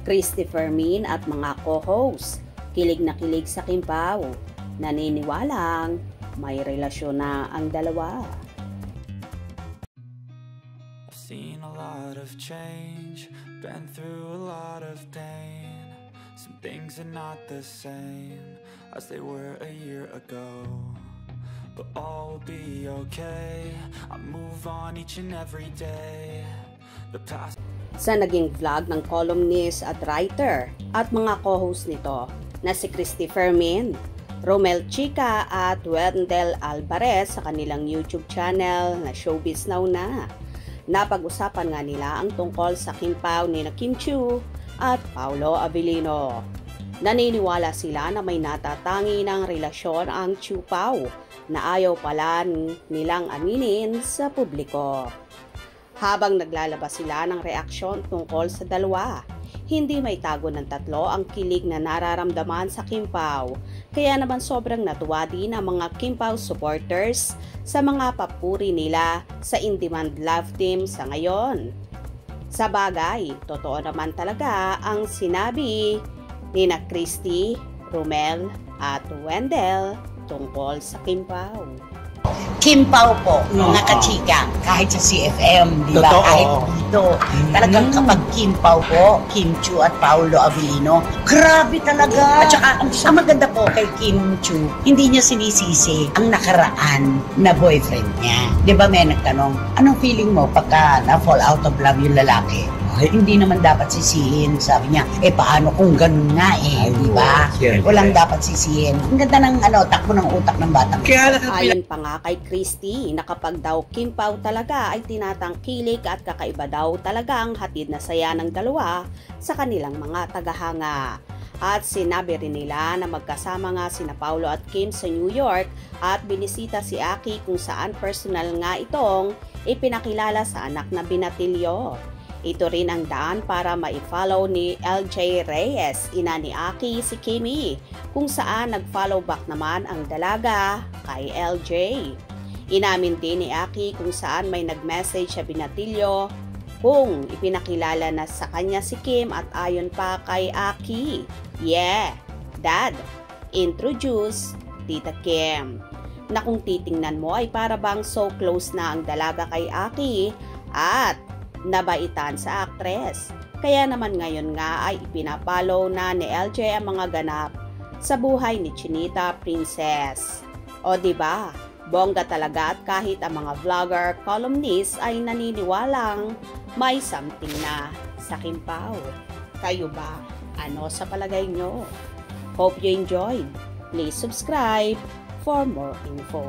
Christopher Min at mga co-host, kilig na kilig sa Kimpaw, naniniwalang may relasyon na ang dalawa. I've seen a lot of change, been through a lot of pain. Some things are not the same as they were a year ago, but all will be okay. I move on each and every day. The past. Sa naging vlog ng columnist at writer at mga co-host nito na si Christopher Min, Romel Chica at Wendell Alvarez sa kanilang YouTube channel na Showbiz Now na. Napag-usapan nga nila ang tungkol sa Kimpaw ni Kim Chiu at Paolo Abilino. Naniniwala sila na may natatangi ng relasyon ang Chiu Pao na ayaw pala nilang aminin sa publiko. Habang naglalabas sila ng reaksyon tungkol sa dalawa, hindi may tago ng tatlo ang kilig na nararamdaman sa Kimpaw. Kaya naman sobrang natuwa din ang mga Kimpaw supporters sa mga papuri nila sa in-demand love team sa ngayon. Sa bagay, totoo naman talaga ang sinabi ni na Christy, Romel at Wendell tungkol sa Kimpaw. Kimpaw po, mga kachika, kahit sa CFM, di ba? Kahit dito. Talagang kapag Kimpaw po, Kim Chiu at Paolo Abilino, grabe talaga. At saka, ang maganda po kay Kim Chiu, hindi niya sinisisi ang nakaraan na boyfriend niya. Di ba may nagtanong, anong feeling mo pagka na-fall out of love yung lalaki? Hindi naman dapat sisihin. Sabi niya, paano kung ganun nga di ba? Walang dapat sisihin. Ang ganda ng takbo ng utak ng batang. Ayon pa nga kay Christy, na kapag daw Kimpaw talaga ay tinatangkilik at kakaiba daw talaga ang hatid na saya ng dalawa sa kanilang mga tagahanga. At sinabi rin nila na magkasama nga sina Paolo at Kim sa New York at binisita si Aki kung saan personal nga itong ipinakilala sa anak na binatilyo. Ito rin ang daan para ma-follow ni LJ Reyes, ina ni Aki, si Kimi, kung saan nag-follow back naman ang dalaga kay LJ. Inamin din ni Aki kung saan may nag-message sa binatilyo kung ipinakilala na sa kanya si Kim at ayon pa kay Aki, yeah, Dad, introduce Tita Kim. Na kung titingnan mo ay para bang so close na ang dalaga kay Aki at nabaitan sa aktres. Kaya naman ngayon nga ay ipinapollow na ni LJ ang mga ganap sa buhay ni Chinita Princess. O diba, bongga talaga at kahit ang mga vlogger, columnist ay naniniwalang may something na sa Kimpaw. Kayo ba? Ano sa palagay nyo? Hope you enjoyed. Please subscribe for more info.